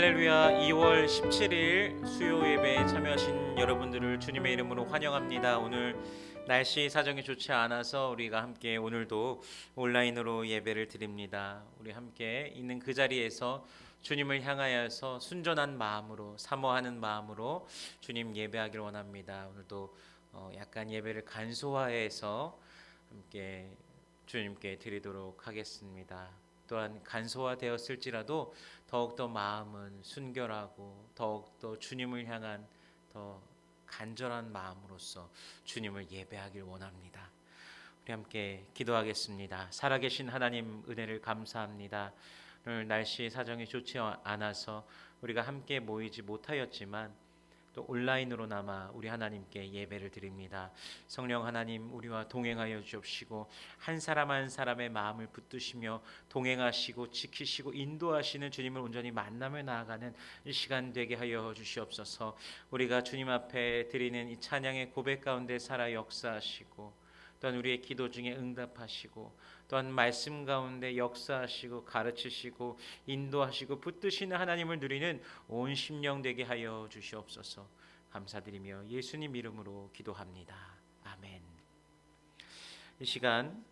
할렐루야. 2월 17일 수요 예배에 참여하신 여러분들을 주님의 이름으로 환영합니다. 오늘 날씨 사정이 좋지 않아서 우리가 함께 오늘도 온라인으로 예배를 드립니다. 우리 함께 있는 그 자리에서 주님을 향하여서 순전한 마음으로 사모하는 마음으로 주님 예배하기를 원합니다. 오늘도 약간 예배를 간소화해서 함께 주님께 드리도록 하겠습니다. 또한 간소화되었을지라도 더욱더 마음은 순결하고 더욱더 주님을 향한 더 간절한 마음으로서 주님을 예배하길 원합니다. 우리 함께 기도하겠습니다. 살아계신 하나님, 은혜를 감사합니다. 오늘 날씨 사정이 좋지 않아서 우리가 함께 모이지 못하였지만 또 온라인으로나마 우리 하나님께 예배를 드립니다. 성령 하나님, 우리와 동행하여 주옵시고 한 사람 한 사람의 마음을 붙드시며 동행하시고 지키시고 인도하시는 주님을 온전히 만나며 나아가는 이 시간 되게 하여 주시옵소서. 우리가 주님 앞에 드리는 이 찬양의 고백 가운데 살아 역사하시고 또한 우리의 기도 중에 응답하시고 또한 말씀 가운데 역사하시고 가르치시고 인도하시고 붙드시는 하나님을 누리는 온 심령 되게 하여 주시옵소서. 감사드리며 예수님 이름으로 기도합니다. 아멘. 이 시간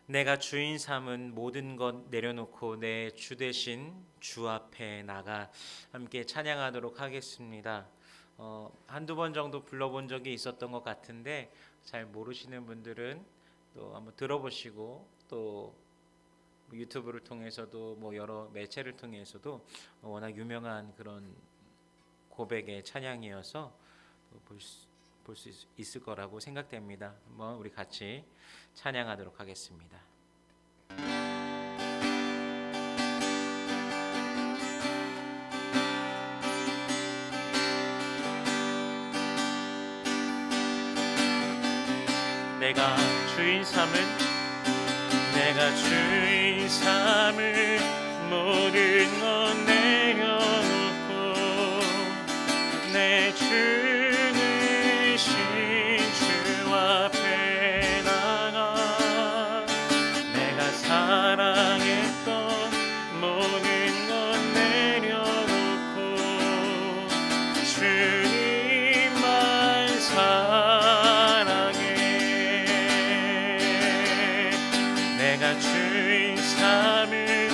내가 주인 삼은 모든 것 내려놓고 내 주 대신 주 앞에 나가 함께 찬양하도록 하겠습니다. 한두 번 정도 불러본 적이 있었던 것 같은데 잘 모르시는 분들은 또 한번 들어보시고 또 유튜브를 통해서도 여러 매체를 통해서도 워낙 유명한 그런 고백의 찬양이어서 볼 수 있을 거라고 생각됩니다. 한번 우리 같이 찬양하도록 하겠습니다. 내가 주인 삼을 모든 것 내려놓고 내 주 대신 주 앞에 나가 내가 사랑했던 모든 것 내려놓고 주님만 내가 주인 삼을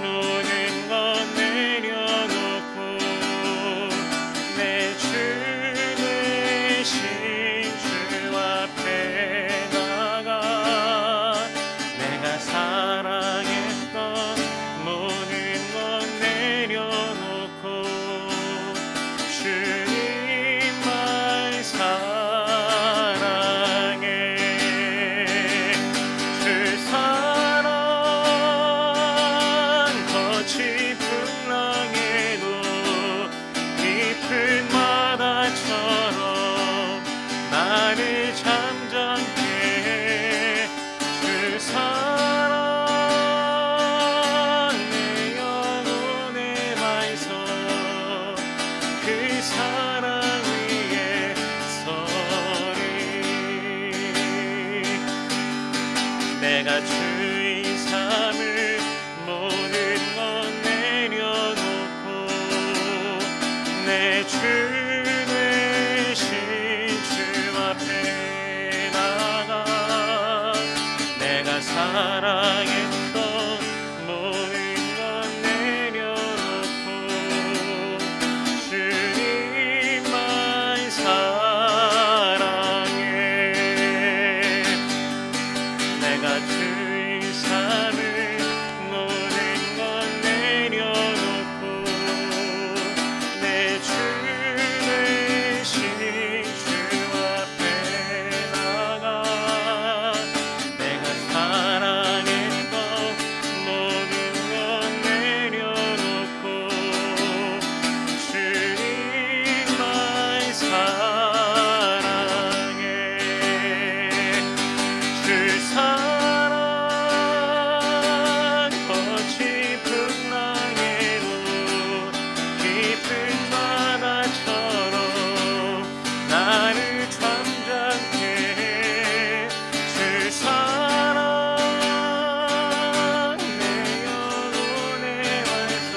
모든 것 내려놓고 내 주 대신 주 앞에 나가 내가 사랑했던 모든 것 내려놓고 주님만 사랑해. 주 사랑 거친 풍랑에도 깊은 바다처럼 나를 잠잠케 해. 주 사랑 내 영혼의 말서 그 사랑 위에 서리. 내가 주인 삼을 모든 것 내려놓고 내 주 대신 주 앞에 나가 내가 사랑했던 모든 것 내려놓고 주님만 사랑해. 내가 주인 삼을 모든 것 내려놓고 내 주 대신 주 앞에 나가 내가 사랑했던 모든 것 내려놓고 주님만 사랑해. 주 사랑 거친 풍랑에도 깊은 바다처럼 나를 잠잠케 해. 주 사랑 내 영혼의 말서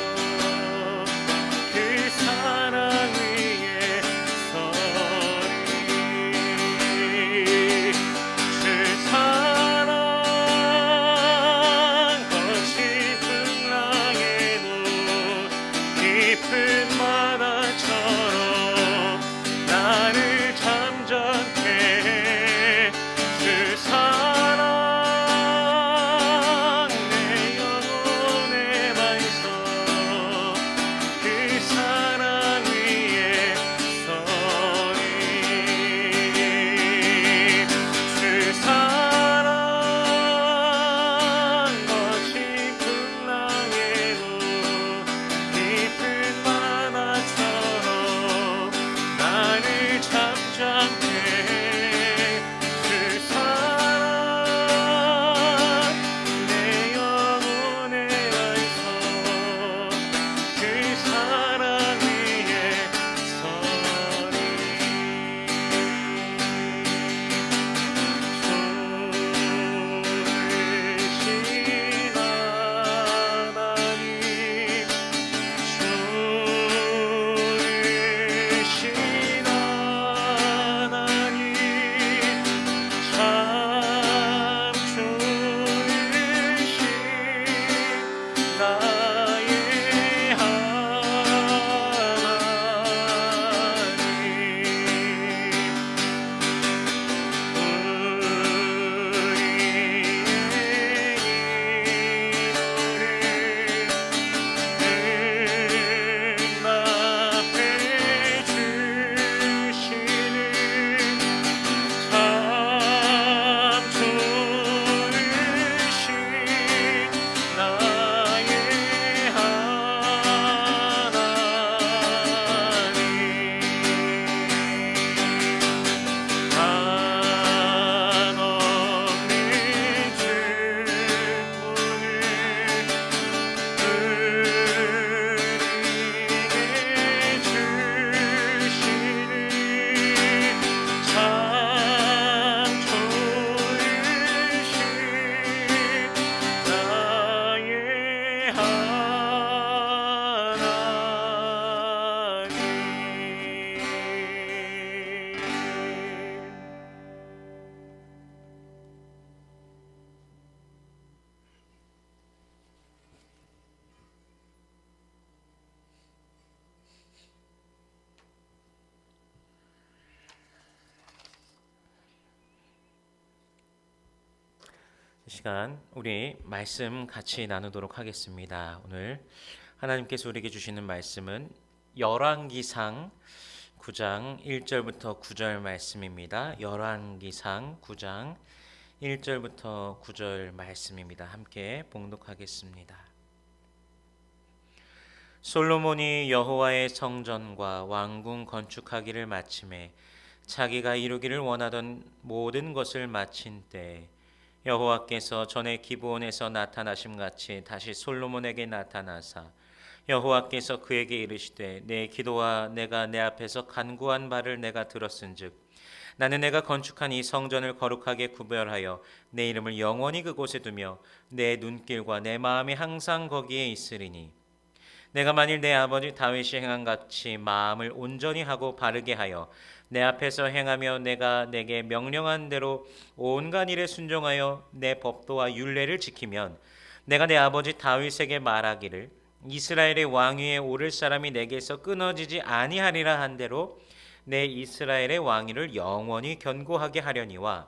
이 시간 우리 말씀 같이 나누도록 하겠습니다. 오늘 하나님께서 우리에게 주시는 말씀은 열왕기상 9장 1절부터 9절 말씀입니다. 열왕기상 9장 1절부터 9절 말씀입니다. 함께 봉독하겠습니다. 솔로몬이 여호와의 성전과 왕궁 건축하기를 마침에 자기가 이루기를 원하던 모든 것을 마친 때 여호와께서 전에 기브온에서 나타나심 같이 다시 솔로몬에게 나타나사 여호와께서 그에게 이르시되 내 기도와 내가 내 앞에서 간구한 바를 내가 들었은즉 나는 내가 건축한 이 성전을 거룩하게 구별하여 내 이름을 영원히 그곳에 두며 내 눈길과 내 마음이 항상 거기에 있으리니 내가 만일 내 아버지 다윗이 행한 같이 마음을 온전히 하고 바르게 하여 내 앞에서 행하며 내가 내게 명령한 대로 온갖 일에 순종하여 내 법도와 율례를 지키면 내가 내 아버지 다윗에게 말하기를 이스라엘의 왕위에 오를 사람이 내게서 끊어지지 아니하리라 한 대로 내 이스라엘의 왕위를 영원히 견고하게 하려니와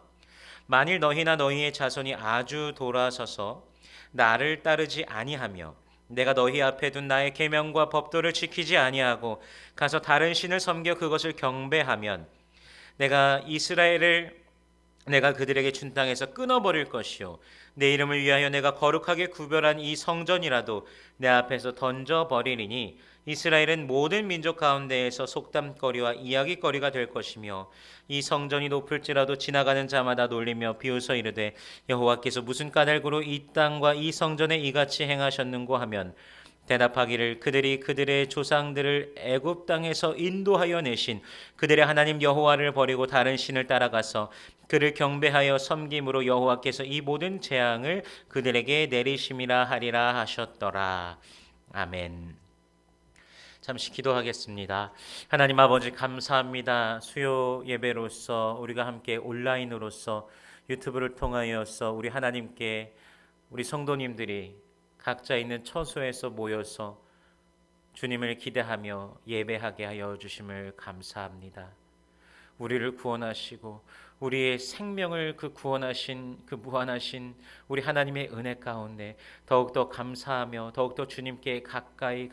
만일 너희나 너희의 자손이 아주 돌아서서 나를 따르지 아니하며 내가 너희 앞에 둔 나의 계명과 법도를 지키지 아니하고 가서 다른 신을 섬겨 그것을 경배하면 내가 그들에게 준 땅에서 끊어버릴 것이요 내 이름을 위하여 내가 거룩하게 구별한 이 성전이라도 내 앞에서 던져버리리니 이스라엘은 모든 민족 가운데에서 속담거리와 이야기거리가 될 것이며 이 성전이 높을지라도 지나가는 자마다 놀리며 비웃어 이르되 여호와께서 무슨 까닭으로 이 땅과 이 성전에 이같이 행하셨는고 하면 대답하기를 그들이 그들의 조상들을 애굽 땅에서 인도하여 내신 그들의 하나님 여호와를 버리고 다른 신을 따라가서 그를 경배하여 섬김으로 여호와께서 이 모든 재앙을 그들에게 내리심이라 하리라 하셨더라. 아멘. 잠시 기도하겠습니다. 하나님 아버지 감사합니다. 수요 예배로서 우리가 함께 온라인으로서 유튜브를 통하여서 우리 하나님께 우리 성도님들이 각자 있는 처소에서 모여서 주님을 기대하며 예배하게 하여 주심을 감사합니다. 우리를 구원하시고 우리의 생명을 구원하신 그 무한하신 우리 하나님의 은혜 가운데 더욱더 감사하며 더욱더 주님께 가까이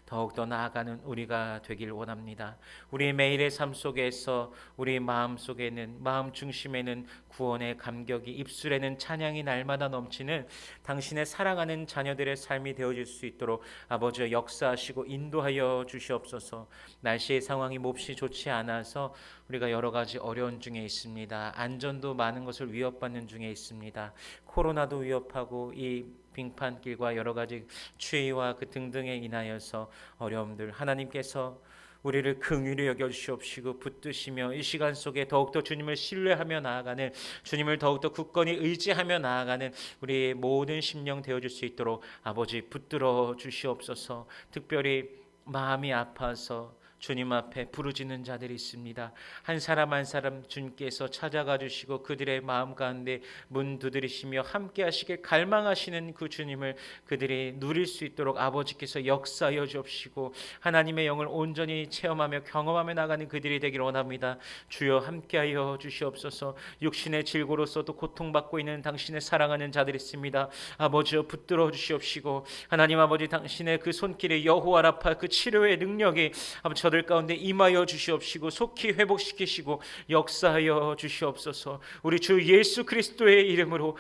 더욱더 나아가는 우리가 되길 원합니다. 우리 매일의 삶 속에서 우리 마음 속에는 마음 중심에는 구원의 감격이 입술에는 찬양이 날마다 넘치는 당신의 사랑하는 자녀들의 삶이 되어질 수 있도록 아버지여 역사하시고 인도하여 주시옵소서. 날씨의 상황이 몹시 좋지 않아서 우리가 여러 가지 어려운 중에 있습니다. 안전도 많은 것을 위협받는 중에 있습니다. 코로나도 위협하고 이 빙판길과 여러 가지 추위와 그 등등에 인하여서 어려움들 하나님께서 우리를 긍휼히 여겨 주시옵시고 붙드시며 이 시간 속에 더욱더 주님을 신뢰하며 나아가는 주님을 더욱더 굳건히 의지하며 나아가는 우리의 모든 심령 되어줄 수 있도록 아버지 붙들어 주시옵소서. 특별히 마음이 아파서 주님 앞에 부르짖는 자들이 있습니다. 한 사람 한 사람 주님께서 찾아가 주시고 그들의 마음 가운데 문 두드리시며 함께 하시길 갈망하시는 그 주님을 그들이 누릴 수 있도록 아버지께서 역사하여 주옵시고 하나님의 영을 온전히 체험하며 경험하며 나가는 그들이 되기를 원합니다. 주여 함께하여 주시옵소서. 육신의 질고로서도 고통받고 있는 당신의 사랑하는 자들이 있습니다. 아버지여 붙들어 주시옵시고 하나님 아버지 당신의 그 손길에 여호와 라파 그 치료의 능력이 아버지 저들 가운데 임하여 주시옵시고 속히 회복시키시고 역사하여 주시옵소서. 우리 주 예수 그리스도의 이름으로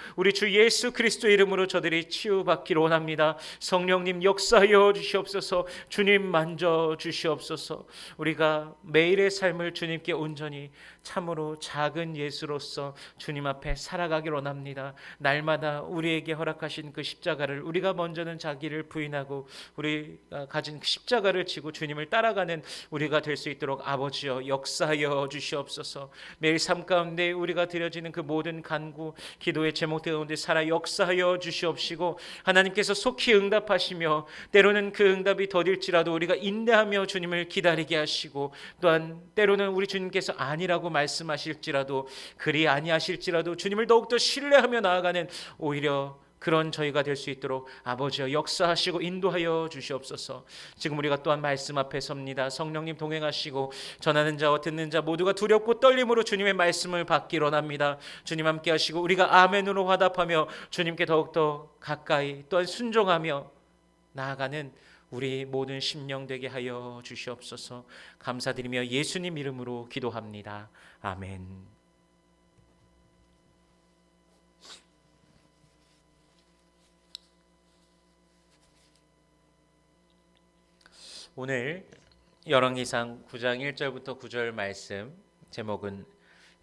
저들이 치유받기를 원합니다. 성령님 역사하여 주시옵소서. 주님 만져 주시옵소서. 우리가 매일의 삶을 주님께 온전히 참으로 작은 예수로서 주님 앞에 살아가기를 원합니다. 날마다 우리에게 허락하신 그 십자가를 우리가 먼저는 자기를 부인하고 우리가 가진 그 십자가를 지고 주님을 따라가는 우리가 될 수 있도록 아버지여 역사하여 주시옵소서. 매일 삶 가운데 우리가 드려지는 그 모든 간구 기도의 제목 가운데 살아 역사하여 주시옵시고 하나님께서 속히 응답하시며 때로는 그 응답이 더딜지라도 우리가 인내하며 주님을 기다리게 하시고 또한 때로는 우리 주님께서 아니라고 말씀하실지라도 그리 아니하실지라도 주님을 더욱더 신뢰하며 나아가는 오히려 그런 저희가 될 수 있도록 아버지여 역사하시고 인도하여 주시옵소서. 지금 우리가 또한 말씀 앞에 섭니다. 성령님 동행하시고 전하는 자와 듣는 자 모두가 두렵고 떨림으로 주님의 말씀을 받기로 합니다. 주님 함께 하시고 우리가 아멘으로 화답하며 주님께 더욱더 가까이 또한 순종하며 나아가는 우리 모든 심령 되게 하여 주시옵소서. 감사드리며 예수님 이름으로 기도합니다. 아멘. 오늘 열왕기상 9장 1절부터 9절 말씀 제목은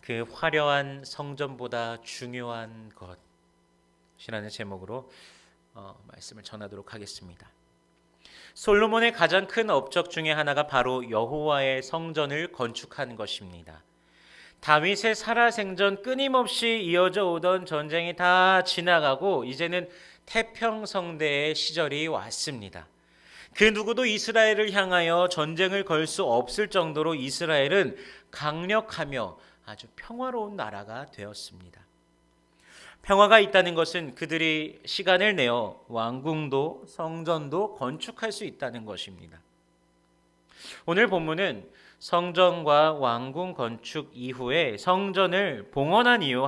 그 화려한 성전보다 중요한 것이라는 제목으로 말씀을 전하도록 하겠습니다. 솔로몬의 가장 큰 업적 중에 하나가 바로 여호와의 성전을 건축한 것입니다. 다윗의 살아생전 끊임없이 이어져 오던 전쟁이 다 지나가고 이제는 태평성대의 시절이 왔습니다. 그 누구도 이스라엘을 향하여 전쟁을 걸 수 없을 정도로 이스라엘은 강력하며 아주 평화로운 나라가 되었습니다. 평화가 있다는 것은 그들이 시간을 내어 왕궁도 성전도 건축할 수 있다는 것입니다. 오늘 본문은 성전과 왕궁 건축 이후에 성전을 봉헌한 이후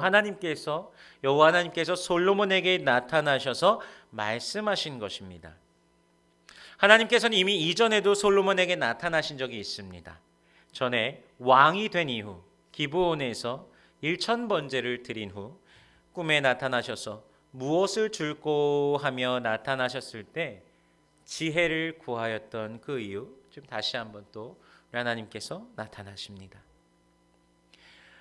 여호와 하나님께서 솔로몬에게 나타나셔서 말씀하신 것입니다. 하나님께서는 이미 이전에도 솔로몬에게 나타나신 적이 있습니다. 전에 왕이 된 이후 기브온에서 1000번제를 드린 후 꿈에 나타나셔서 무엇을 줄꼬 하며 나타나셨을 때 지혜를 구하였던 그 이유, 지금 다시 한번 또 하나님께서 나타나십니다.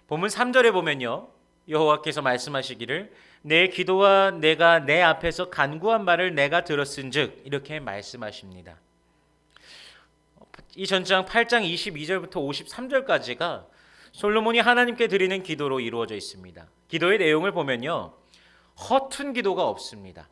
본문 3절에 보면요, 여호와께서 말씀하시기를 내 기도와 내가 내 앞에서 간구한 말을 내가 들었은즉 이렇게 말씀하십니다. 이 전장 8장 22절부터 53절까지가 솔로몬이 하나님께 드리는 기도로 이루어져 있습니다. 기도의 내용을 보면요, 허튼 기도가 없습니다.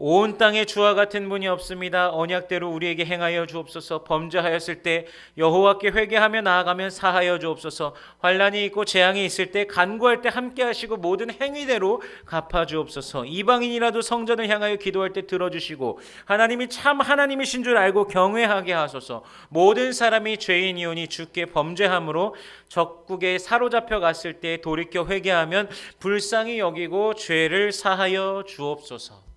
온 땅에 주와 같은 분이 없습니다. 언약대로 우리에게 행하여 주옵소서. 범죄하였을 때 여호와께 회개하며 나아가면 사하여 주옵소서. 환난이 있고 재앙이 있을 때 간구할 때 함께 하시고 모든 행위대로 갚아 주옵소서. 이방인이라도 성전을 향하여 기도할 때 들어주시고 하나님이 참 하나님이신 줄 알고 경외하게 하소서. 모든 사람이 죄인이오니 주께 범죄함으로 적국에 사로잡혀 갔을 때 돌이켜 회개하면 불쌍히 여기고 죄를 사하여 주옵소서.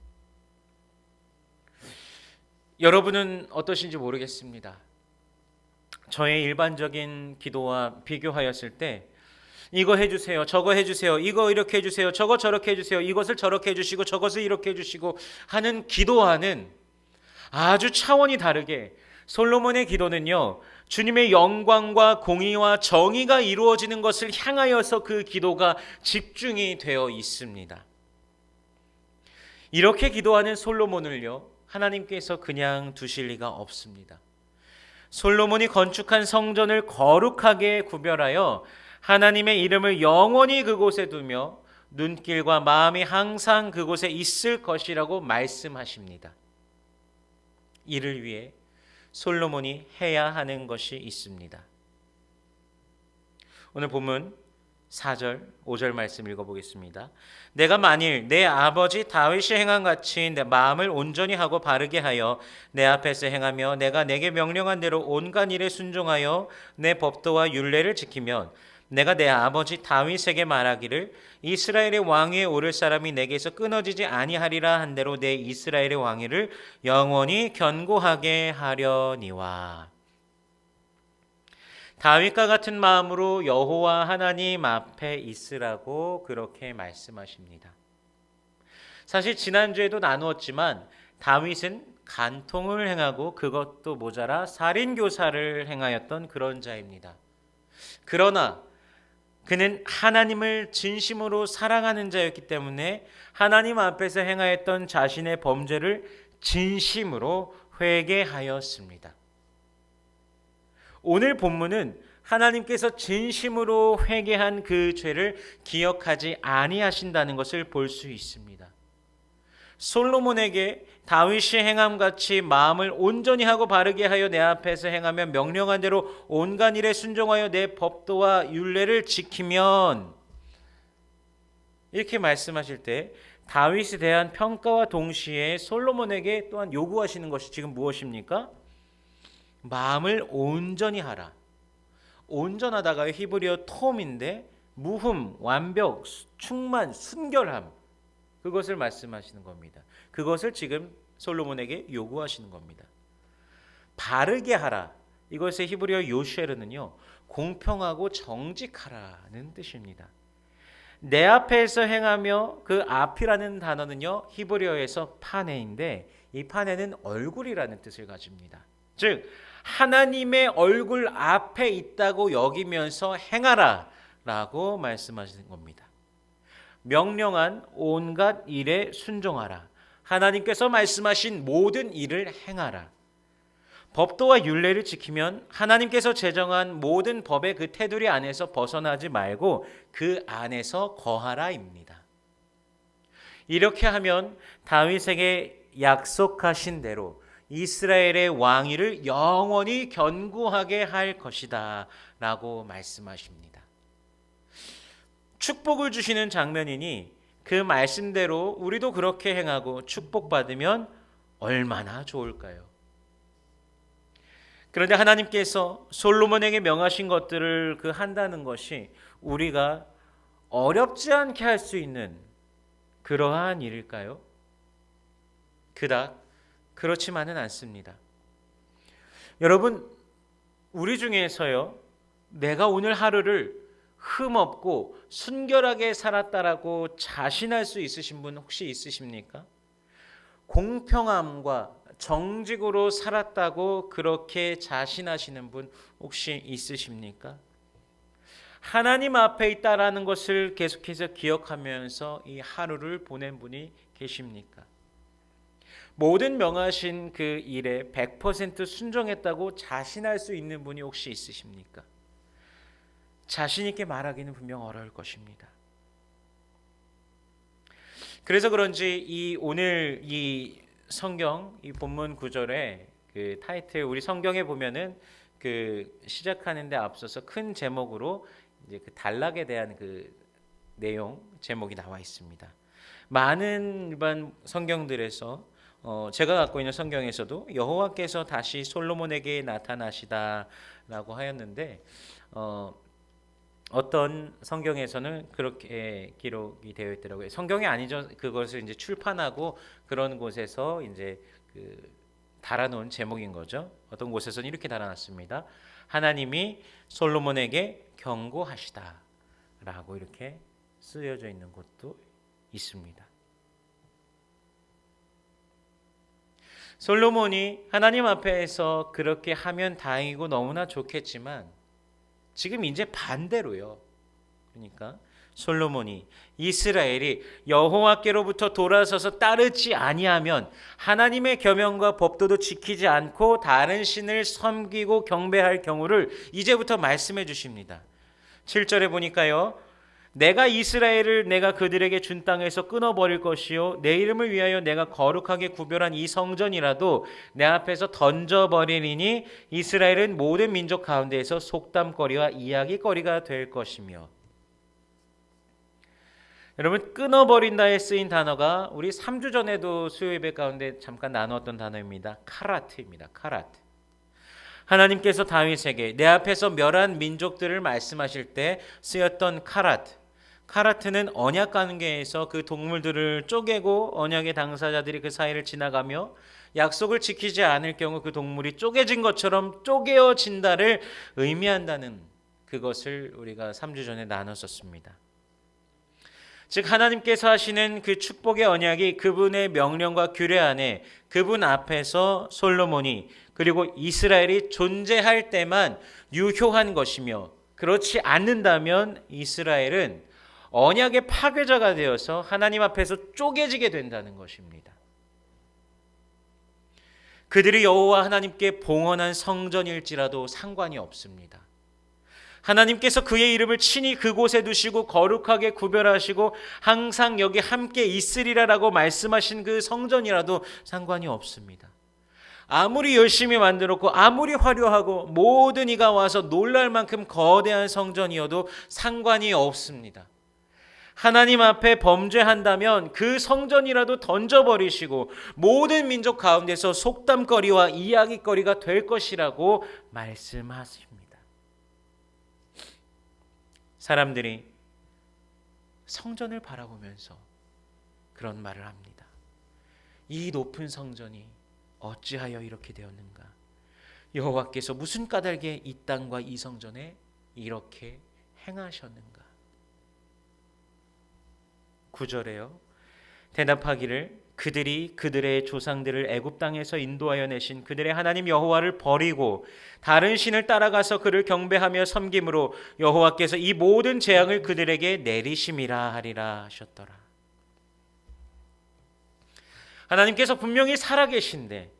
여러분은 어떠신지 모르겠습니다. 저의 일반적인 기도와 비교하였을 때 이거 해주세요, 저거 해주세요, 이거 이렇게 해주세요, 저거 저렇게 해주세요, 이것을 저렇게 해주시고 저것을 이렇게 해주시고 하는 기도와는 아주 차원이 다르게 솔로몬의 기도는요, 주님의 영광과 공의와 정의가 이루어지는 것을 향하여서 그 기도가 집중이 되어 있습니다. 이렇게 기도하는 솔로몬을요, 하나님께서 그냥 두실 리가 없습니다. 솔로몬이 건축한 성전을 거룩하게 구별하여 하나님의 이름을 영원히 그곳에 두며 눈길과 마음이 항상 그곳에 있을 것이라고 말씀하십니다. 이를 위해 솔로몬이 해야 하는 것이 있습니다. 오늘 본문 4절, 5절 말씀 읽어보겠습니다. 내가 만일 내 아버지 다윗이 행한 같이 내 마음을 온전히 하고 바르게 하여 내 앞에서 행하며 내가 내게 명령한 대로 온갖 일에 순종하여 내 법도와 율례를 지키면 내가 내 아버지 다윗에게 말하기를 이스라엘의 왕위에 오를 사람이 내게서 끊어지지 아니하리라 한 대로 내 이스라엘의 왕위를 영원히 견고하게 하려니와. 다윗과 같은 마음으로 여호와 하나님 앞에 있으라고 그렇게 말씀하십니다. 사실 지난주에도 나누었지만 다윗은 간통을 행하고 그것도 모자라 살인교사를 행하였던 그런 자입니다. 그러나 그는 하나님을 진심으로 사랑하는 자였기 때문에 하나님 앞에서 행하였던 자신의 범죄를 진심으로 회개하였습니다. 오늘 본문은 하나님께서 진심으로 회개한 그 죄를 기억하지 아니하신다는 것을 볼 수 있습니다. 솔로몬에게 다윗이 행함같이 마음을 온전히 하고 바르게 하여 내 앞에서 행하며 명령한 대로 온갖 일에 순종하여 내 법도와 율례를 지키면, 이렇게 말씀하실 때 다윗에 대한 평가와 동시에 솔로몬에게 또한 요구하시는 것이 지금 무엇입니까? 마음을 온전히 하라. 온전하다가 히브리어 톰인데 무흠, 완벽, 충만, 순결함, 그것을 말씀하시는 겁니다. 그것을 지금 솔로몬에게 요구하시는 겁니다. 바르게 하라. 이것의 히브리어 요쉐르는요, 공평하고 정직하라는 뜻입니다. 내 앞에서 행하며, 그 앞이라는 단어는요 히브리어에서 파네인데, 이 파네는 얼굴이라는 뜻을 가집니다. 즉 하나님의 얼굴 앞에 있다고 여기면서 행하라 라고 말씀하시는 겁니다. 명령한 온갖 일에 순종하라. 하나님께서 말씀하신 모든 일을 행하라. 법도와 율례를 지키면 하나님께서 제정한 모든 법의 그 테두리 안에서 벗어나지 말고 그 안에서 거하라입니다. 이렇게 하면 다윗에게 약속하신 대로 이스라엘의 왕위를 영원히 견고하게 할 것이다 라고 말씀하십니다. 축복을 주시는 장면이니 그 말씀대로 우리도 그렇게 행하고 축복받으면 얼마나 좋을까요? 그런데 하나님께서 솔로몬에게 명하신 것들을 한다는 것이 우리가 어렵지 않게 할 수 있는 그러한 일일까요? 그닥 그렇지만은 않습니다. 여러분, 우리 중에서요, 내가 오늘 하루를 흠없고 순결하게 살았다라고 자신할 수 있으신 분 혹시 있으십니까? 공평함과 정직으로 살았다고 그렇게 자신하시는 분 혹시 있으십니까? 하나님 앞에 있다라는 것을 계속해서 기억하면서 이 하루를 보낸 분이 계십니까? 모든 명하신 그 일에 100% 순종했다고 자신할 수 있는 분이 혹시 있으십니까? 자신 있게 말하기는 분명 어려울 것입니다. 그래서 그런지 오늘 이 성경 이 본문 구절에 그 타이틀, 우리 성경에 보면은 시작하는데 앞서서 큰 제목으로 이제 단락에 대한 내용 제목이 나와 있습니다. 많은 일반 성경들에서 제가 갖고 있는 성경에서도 여호와께서 다시 솔로몬에게 나타나시다라고 하였는데, 어떤 성경에서는 그렇게 기록이 되어 있더라고요. 성경이 아니죠. 그것을 이제 출판하고 그런 곳에서 이제 달아놓은 제목인 거죠. 어떤 곳에서는 이렇게 달아놨습니다. 하나님이 솔로몬에게 경고하시다라고 이렇게 쓰여져 있는 곳도 있습니다. 솔로몬이 하나님 앞에서 그렇게 하면 다행이고 너무나 좋겠지만 지금 이제 반대로요. 그러니까 솔로몬이, 이스라엘이 여호와께로부터 돌아서서 따르지 아니하면, 하나님의 계명과 법도도 지키지 않고 다른 신을 섬기고 경배할 경우를 이제부터 말씀해 주십니다. 7절에 보니까요, 내가 이스라엘을 내가 그들에게 준 땅에서 끊어버릴 것이요 내 이름을 위하여 내가 거룩하게 구별한 이 성전이라도 내 앞에서 던져버리니 이스라엘은 모든 민족 가운데에서 속담거리와 이야기거리가 될 것이며. 여러분, 끊어버린다에 쓰인 단어가 우리 3주 전에도 수요 예배 가운데 잠깐 나누었던 단어입니다. 카라트입니다. 카라트. 하나님께서 다윗에게 내 앞에서 멸한 민족들을 말씀하실 때 쓰였던 카라트. 카라트는 언약 관계에서 그 동물들을 쪼개고 언약의 당사자들이 그 사이를 지나가며 약속을 지키지 않을 경우 그 동물이 쪼개진 것처럼 쪼개어진다를 의미한다는 그것을 우리가 3주 전에 나눴었습니다. 즉 하나님께서 하시는 그 축복의 언약이 그분의 명령과 규례 안에 그분 앞에서 솔로몬이 그리고 이스라엘이 존재할 때만 유효한 것이며, 그렇지 않는다면 이스라엘은 언약의 파괴자가 되어서 하나님 앞에서 쪼개지게 된다는 것입니다. 그들이 여호와 하나님께 봉헌한 성전일지라도 상관이 없습니다. 하나님께서 그의 이름을 친히 그곳에 두시고 거룩하게 구별하시고 항상 여기 함께 있으리라라고 말씀하신 그 성전이라도 상관이 없습니다. 아무리 열심히 만들었고 아무리 화려하고 모든 이가 와서 놀랄 만큼 거대한 성전이어도 상관이 없습니다. 하나님 앞에 범죄한다면 그 성전이라도 던져버리시고 모든 민족 가운데서 속담거리와 이야기거리가 될 것이라고 말씀하십니다. 사람들이 성전을 바라보면서 그런 말을 합니다. 이 높은 성전이 어찌하여 이렇게 되었는가? 여호와께서 무슨 까닭에 이 땅과 이 성전에 이렇게 행하셨는가? 9절에요. 대답하기를 그들이 그들의 조상들을 애굽 땅에서 인도하여 내신 그들의 하나님 여호와를 버리고 다른 신을 따라가서 그를 경배하며 섬김으로 여호와께서 이 모든 재앙을 그들에게 내리심이라 하리라 하셨더라. 하나님께서 분명히 살아계신데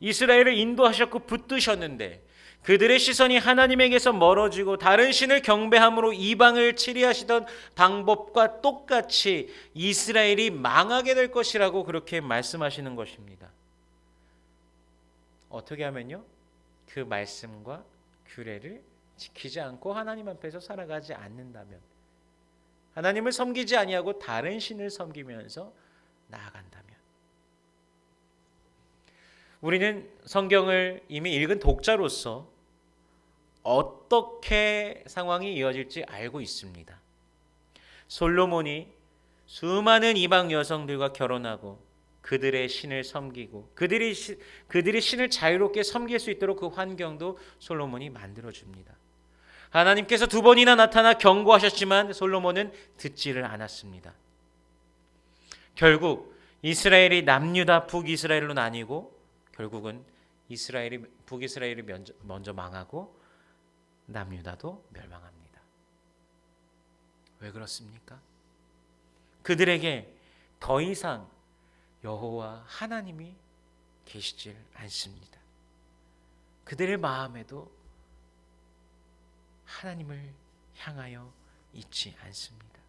이스라엘을 인도하셨고 붙드셨는데 그들의 시선이 하나님에게서 멀어지고 다른 신을 경배함으로 이방을 치리하시던 방법과 똑같이 이스라엘이 망하게 될 것이라고 그렇게 말씀하시는 것입니다. 어떻게 하면요? 그 말씀과 규례를 지키지 않고 하나님 앞에서 살아가지 않는다면, 하나님을 섬기지 아니하고 다른 신을 섬기면서 나아간다면, 우리는 성경을 이미 읽은 독자로서 어떻게 상황이 이어질지 알고 있습니다. 솔로몬이 수많은 이방 여성들과 결혼하고 그들의 신을 섬기고 그들이 신을 자유롭게 섬길 수 있도록 그 환경도 솔로몬이 만들어줍니다. 하나님께서 2번이나 나타나 경고하셨지만 솔로몬은 듣지를 않았습니다. 결국 이스라엘이 남유다 북이스라엘로 나뉘고 결국은 북이스라엘이 먼저 망하고 남유다도 멸망합니다. 왜 그렇습니까? 그들에게 더 이상 여호와 하나님이 계시질 않습니다. 그들의 마음에도 하나님을 향하여 있지 않습니다.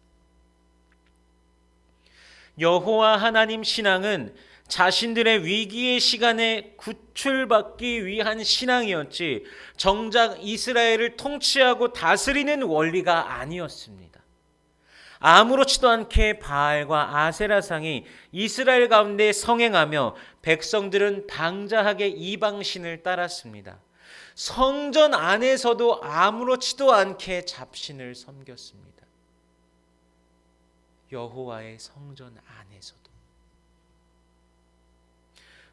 여호와 하나님 신앙은 자신들의 위기의 시간에 구출받기 위한 신앙이었지 정작 이스라엘을 통치하고 다스리는 원리가 아니었습니다. 아무렇지도 않게 바알과 아세라상이 이스라엘 가운데 성행하며 백성들은 방자하게 이방신을 따랐습니다. 성전 안에서도 아무렇지도 않게 잡신을 섬겼습니다. 여호와의 성전 안에서도.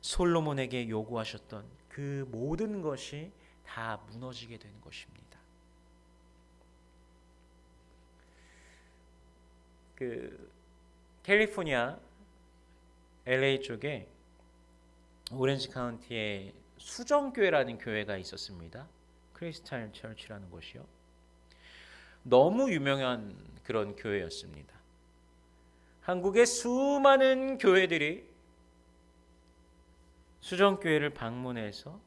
솔로몬에게 요구하셨던 그 모든 것이 다 무너지게 된 것입니다. 캘리포니아 LA 쪽에 오렌지 카운티에 수정교회라는 교회가 있었습니다. 크리스탈 처치라는 곳이요. 너무 유명한 그런 교회였습니다. 한국의 수많은 교회들이 수정교회를 방문해서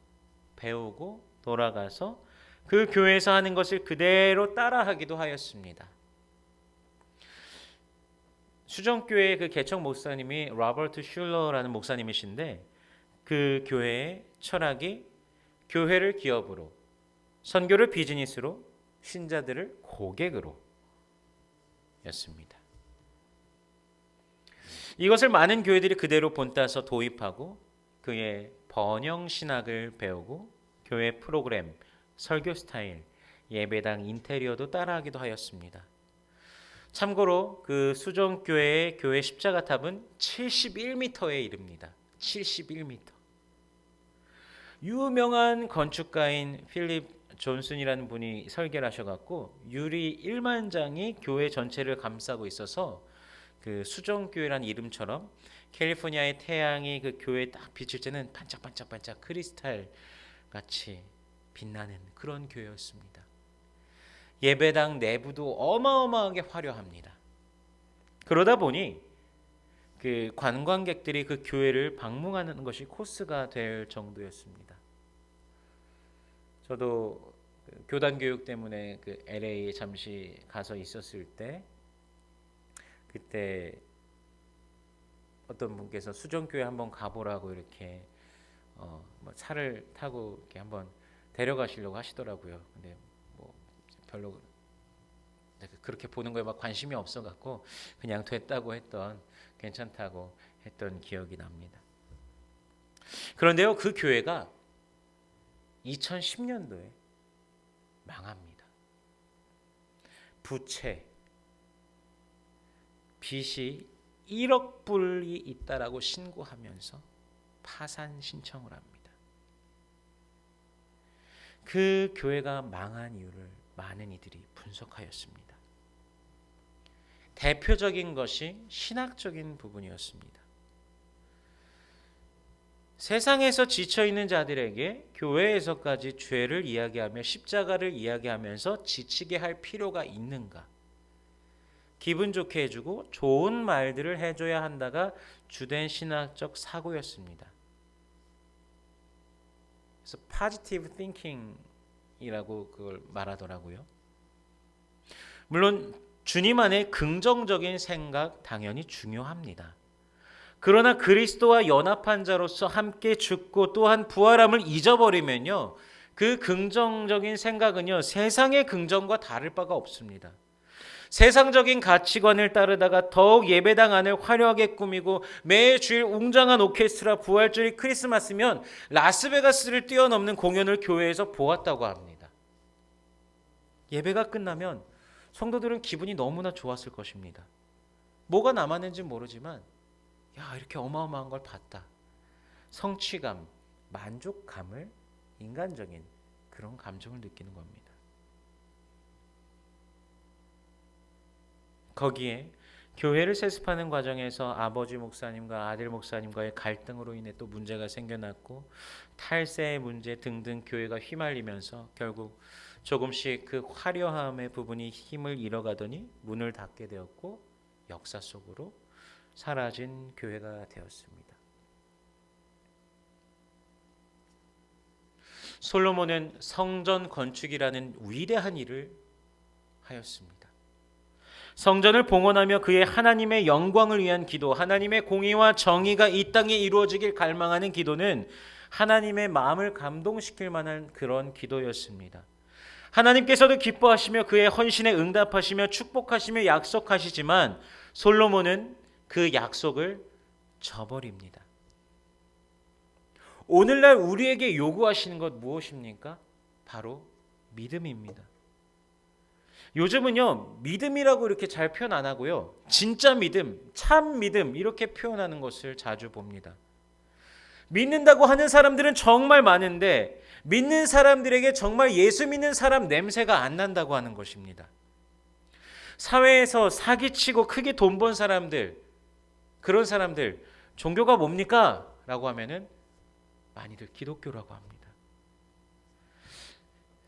배우고 돌아가서 그 교회에서 하는 것을 그대로 따라하기도 하였습니다. 수정교회의 그 개척 목사님이 로버트 슐러라는 목사님이신데 그 교회의 철학이 교회를 기업으로, 선교를 비즈니스로, 신자들을 고객으로 였습니다. 이것을 많은 교회들이 그대로 본따서 도입하고 그의 번영 신학을 배우고 교회 프로그램, 설교 스타일, 예배당 인테리어도 따라하기도 하였습니다. 참고로 그 수정교회의 교회 십자가탑은 71m에 이릅니다. 71m. 유명한 건축가인 필립 존슨이라는 분이 설계를 하셔갖고 유리 1만 장이 교회 전체를 감싸고 있어서 그 수정교회라는 이름처럼 캘리포니아의 태양이 그 교회에 딱 비칠 때는 반짝반짝반짝 크리스탈 같이 빛나는 그런 교회였습니다. 예배당 내부도 어마어마하게 화려합니다. 그러다 보니 그 관광객들이 그 교회를 방문하는 것이 코스가 될 정도였습니다. 저도 교단 교육 때문에 그 LA에 잠시 가서 있었을 때 그때 어떤 분께서 수정교회 한번 가보라고 이렇게 차를 타고 이렇게 한번 데려가시려고 하시더라고요. 근데 뭐 별로 그렇게 보는 거에 막 관심이 없어갖고 그냥 됐다고 했던, 괜찮다고 했던 기억이 납니다. 그런데요, 그 교회가 2010년도에 망합니다. 부채, 빚이 1억 불이 있다라고 신고하면서 파산 신청을 합니다. 그 교회가 망한 이유를 많은 이들이 분석하였습니다. 대표적인 것이 신학적인 부분이었습니다. 세상에서 지쳐있는 자들에게 교회에서까지 죄를 이야기하며 십자가를 이야기하면서 지치게 할 필요가 있는가? 기분 좋게 해주고 좋은 말들을 해줘야 한다가 주된 신학적 사고였습니다. 그래서 positive thinking이라고 그걸 말하더라고요. 물론 주님 안에 긍정적인 생각 당연히 중요합니다. 그러나 그리스도와 연합한 자로서 함께 죽고 또한 부활함을 잊어버리면요, 그 긍정적인 생각은요, 세상의 긍정과 다를 바가 없습니다. 세상적인 가치관을 따르다가 더욱 예배당 안을 화려하게 꾸미고 매주일 웅장한 오케스트라, 부활절이 크리스마스면 라스베가스를 뛰어넘는 공연을 교회에서 보았다고 합니다. 예배가 끝나면 성도들은 기분이 너무나 좋았을 것입니다. 뭐가 남았는지 모르지만 야, 이렇게 어마어마한 걸 봤다. 성취감, 만족감을, 인간적인 그런 감정을 느끼는 겁니다. 거기에 교회를 세습하는 과정에서 아버지 목사님과 아들 목사님과의 갈등으로 인해 또 문제가 생겨났고 탈세의 문제 등등 교회가 휘말리면서 결국 조금씩 그 화려함의 부분이 힘을 잃어가더니 문을 닫게 되었고 역사 속으로 사라진 교회가 되었습니다. 솔로몬은 성전 건축이라는 위대한 일을 하였습니다. 성전을 봉헌하며 그의 하나님의 영광을 위한 기도, 하나님의 공의와 정의가 이 땅에 이루어지길 갈망하는 기도는 하나님의 마음을 감동시킬 만한 그런 기도였습니다. 하나님께서도 기뻐하시며 그의 헌신에 응답하시며 축복하시며 약속하시지만 솔로몬은 그 약속을 저버립니다. 오늘날 우리에게 요구하시는 것 무엇입니까? 바로 믿음입니다. 요즘은요, 믿음이라고 이렇게 잘 표현 안 하고요, 진짜 믿음, 참 믿음 이렇게 표현하는 것을 자주 봅니다. 믿는다고 하는 사람들은 정말 많은데 믿는 사람들에게 정말 예수 믿는 사람 냄새가 안 난다고 하는 것입니다. 사회에서 사기치고 크게 돈 번 사람들, 그런 사람들 종교가 뭡니까? 라고 하면은 많이들 기독교라고 합니다.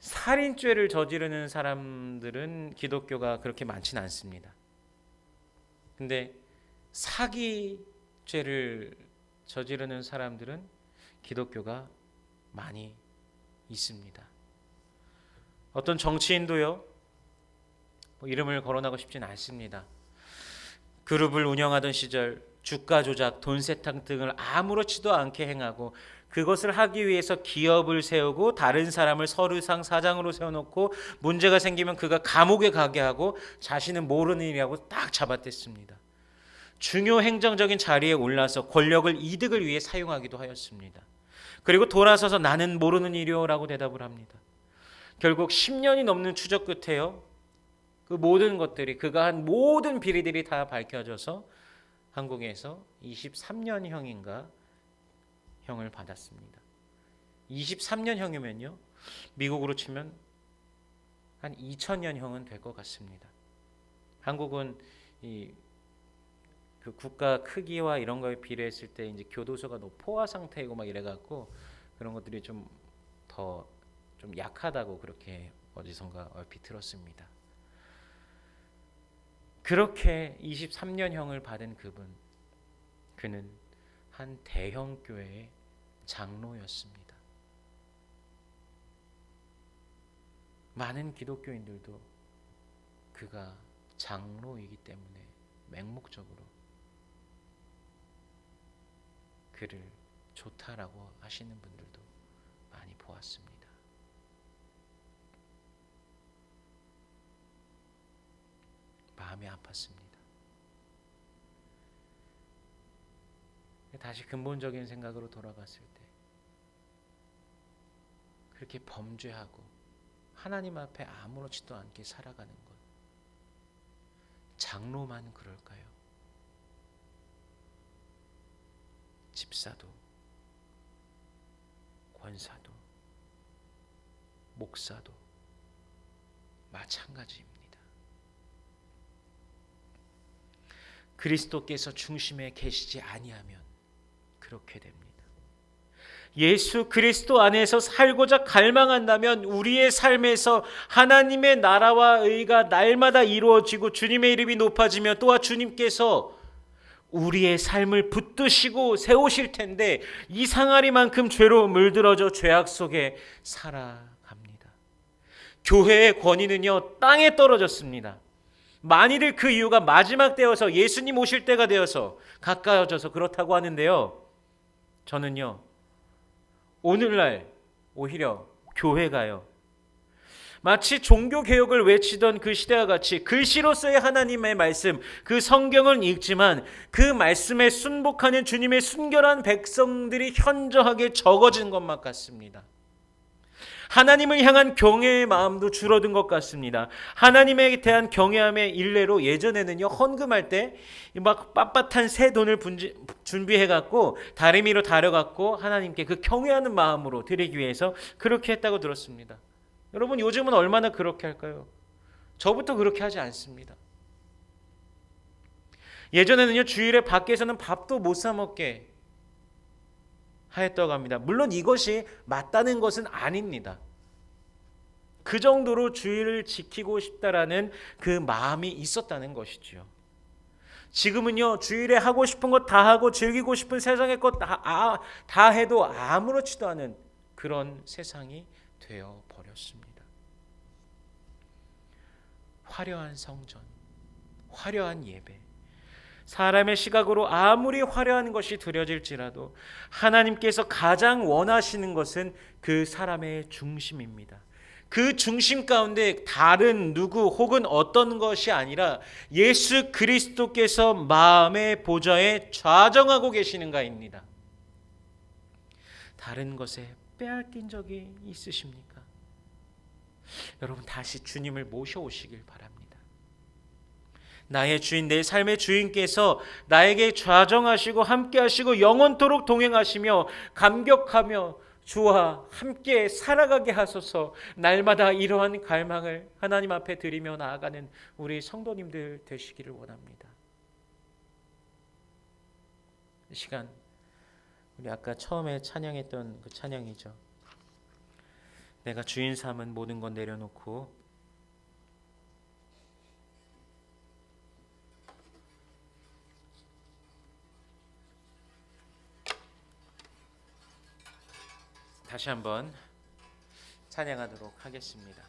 살인죄를 저지르는 사람들은 기독교가 그렇게 많지는 않습니다. 근데 사기죄를 저지르는 사람들은 기독교가 많이 있습니다. 어떤 정치인도요, 이름을 거론하고 싶지는 않습니다. 그룹을 운영하던 시절 주가 조작, 돈 세탁 등을 아무렇지도 않게 행하고 그것을 하기 위해서 기업을 세우고 다른 사람을 서류상 사장으로 세워놓고 문제가 생기면 그가 감옥에 가게 하고 자신은 모르는 일이라고 딱 잡아댔습니다. 중요 행정적인 자리에 올라서 권력을 이득을 위해 사용하기도 하였습니다. 그리고 돌아서서 나는 모르는 일이요라고 대답을 합니다. 결국 10년이 넘는 추적 끝에요, 그 모든 것들이, 그가 한 모든 비리들이 다 밝혀져서 한국에서 23년형인가 형을 받았습니다. 23년형이면요, 미국으로 치면 한 2000년형은 될 것 같습니다. 한국은 그 국가 크기와 이런 거에 비례했을 때 이제 교도소가 너무 포화 상태이고 막 이래갖고 그런 것들이 좀 더 좀 약하다고 그렇게 어디선가 얼핏 들었습니다. 그렇게 23년형을 받은 그는 한 대형 교회의 장로였습니다. 많은 기독교인들도 그가 장로이기 때문에 맹목적으로 그를 좋다라고 하시는 분들도 많이 보았습니다. 마음이 아팠습니다. 다시 근본적인 생각으로 돌아갔을 때 그렇게 범죄하고 하나님 앞에 아무렇지도 않게 살아가는 것, 장로만 그럴까요? 집사도, 권사도, 목사도 마찬가지입니다. 그리스도께서 중심에 계시지 아니하면 그렇게 됩니다. 예수 그리스도 안에서 살고자 갈망한다면 우리의 삶에서 하나님의 나라와 의가 날마다 이루어지고 주님의 이름이 높아지며 또한 주님께서 우리의 삶을 붙드시고 세우실 텐데 이 상아리만큼 죄로 물들어져 죄악 속에 살아갑니다. 교회의 권위는요 땅에 떨어졌습니다. 많이들 그 이유가 마지막 때여서 예수님 오실 때가 되어서 가까워져서 그렇다고 하는데요, 저는요 오늘날 오히려 교회가요 마치 종교개혁을 외치던 그 시대와 같이 글씨로서의 하나님의 말씀, 그 성경을 읽지만 그 말씀에 순복하는 주님의 순결한 백성들이 현저하게 적어진 것만 같습니다. 하나님을 향한 경외의 마음도 줄어든 것 같습니다. 하나님에 대한 경외함의 일례로 예전에는요 헌금할 때 막 빳빳한 새 돈을 준비해갖고 다리미로 다려갖고 하나님께 그 경외하는 마음으로 드리기 위해서 그렇게 했다고 들었습니다. 여러분 요즘은 얼마나 그렇게 할까요? 저부터 그렇게 하지 않습니다. 예전에는요 주일에 밖에서는 밥도 못 사 먹게 하였다고 합니다. 물론 이것이 맞다는 것은 아닙니다. 그 정도로 주일을 지키고 싶다라는 그 마음이 있었다는 것이죠. 지금은요 주일에 하고 싶은 것 다 하고 즐기고 싶은 세상의 것 다 해도 아무렇지도 않은 그런 세상이 되어 버렸습니다. 화려한 성전, 화려한 예배, 사람의 시각으로 아무리 화려한 것이 드려질지라도 하나님께서 가장 원하시는 것은 그 사람의 중심입니다. 그 중심 가운데 다른 누구 혹은 어떤 것이 아니라 예수 그리스도께서 마음의 보좌에 좌정하고 계시는가입니다. 다른 것에 빼앗긴 적이 있으십니까? 여러분 다시 주님을 모셔오시길 바랍니다. 나의 주인, 내 삶의 주인께서 나에게 좌정하시고 함께하시고 영원토록 동행하시며 감격하며 주와 함께 살아가게 하소서. 날마다 이러한 갈망을 하나님 앞에 드리며 나아가는 우리 성도님들 되시기를 원합니다. 이 시간 우리 아까 처음에 찬양했던 그 찬양이죠. 내가 주인 삼은 모든 건 내려놓고 다시 한번 찬양하도록 하겠습니다.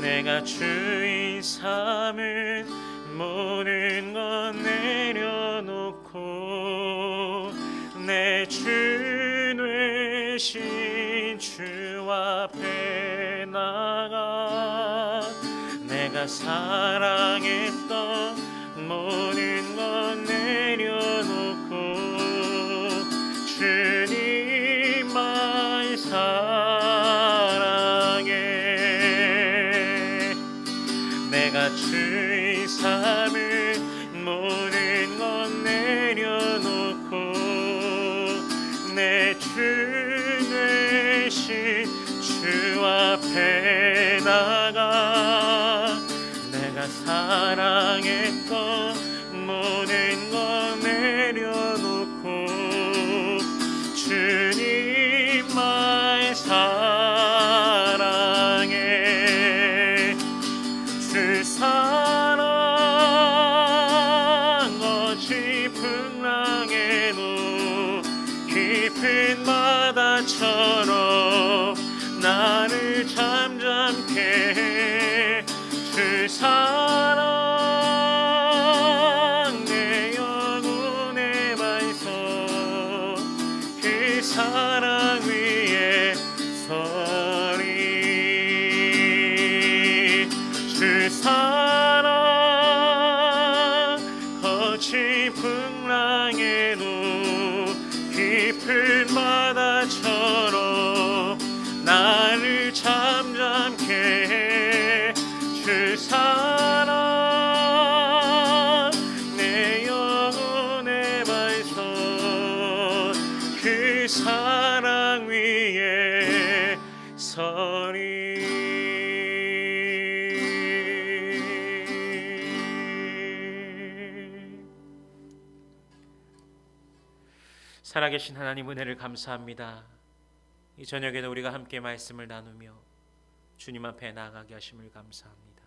내가 주인 삼은 모든 건 내려놓고 내 주 되신 주 앞에 나가 내가 사랑했던 모든 건 내려놓고 주님만 사랑해. 내가 주의 삶을 모든 건 내려놓고 내 주 되신 주 앞에 나가 내가 사랑했던 모든 건 내려놓고 주님만 사랑해. 주 사랑 어지 풍랑에도 깊은 바다처럼 나를 잠잠케 해. 주 사랑 내 사랑 위에 서리. 주 사랑 거친 풍랑에도 깊은 바다처럼 나를 잠잠케 해. 주 사랑 내 영혼의 발선 그 사랑 위에 서리. 살아계신 하나님 은혜를 감사합니다. 이 저녁에도 우리가 함께 말씀을 나누며 주님 앞에 나아가게 하심을 감사합니다.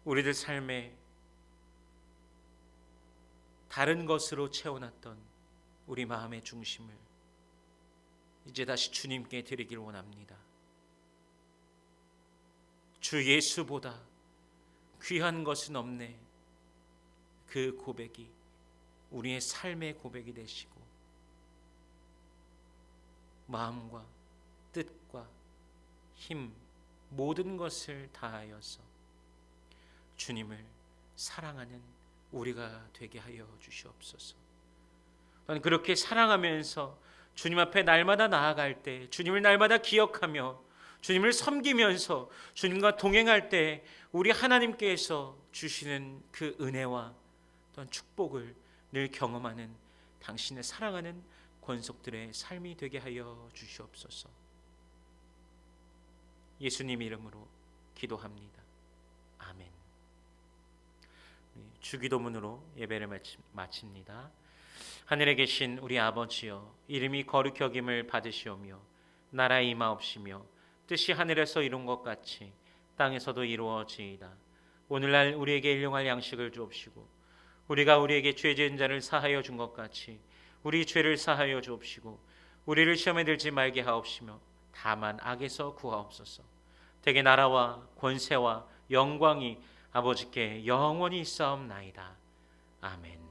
우리들 삶에 다른 것으로 채워놨던 우리 마음의 중심을 이제 다시 주님께 드리길 원합니다. 주 예수보다 귀한 것은 없네. 그 고백이 우리의 삶의 고백이 되시고 마음과 뜻과 힘 모든 것을 다하여서 주님을 사랑하는 우리가 되게 하여 주시옵소서. 또한 그렇게 사랑하면서 주님 앞에 날마다 나아갈 때 주님을 날마다 기억하며 주님을 섬기면서 주님과 동행할 때 우리 하나님께서 주시는 그 은혜와 또한 축복을 늘 경험하는 당신의 사랑하는 권속들의 삶이 되게 하여 주시옵소서. 예수님 이름으로 기도합니다. 아멘. 주기도문으로 예배를 마칩니다. 하늘에 계신 우리 아버지여, 이름이 거룩히 여김을 받으시오며 나라의 임하옵시며 뜻이 하늘에서 이룬 것 같이 땅에서도 이루어지이다. 오늘날 우리에게 일용할 양식을 주옵시고 우리가 우리에게 죄 지은 자를 사하여 준 것 같이 우리 죄를 사하여 주옵시고 우리를 시험에 들지 말게 하옵시며 다만 악에서 구하옵소서. 대개 나라와 권세와 영광이 아버지께 영원히 있사옵나이다. 아멘.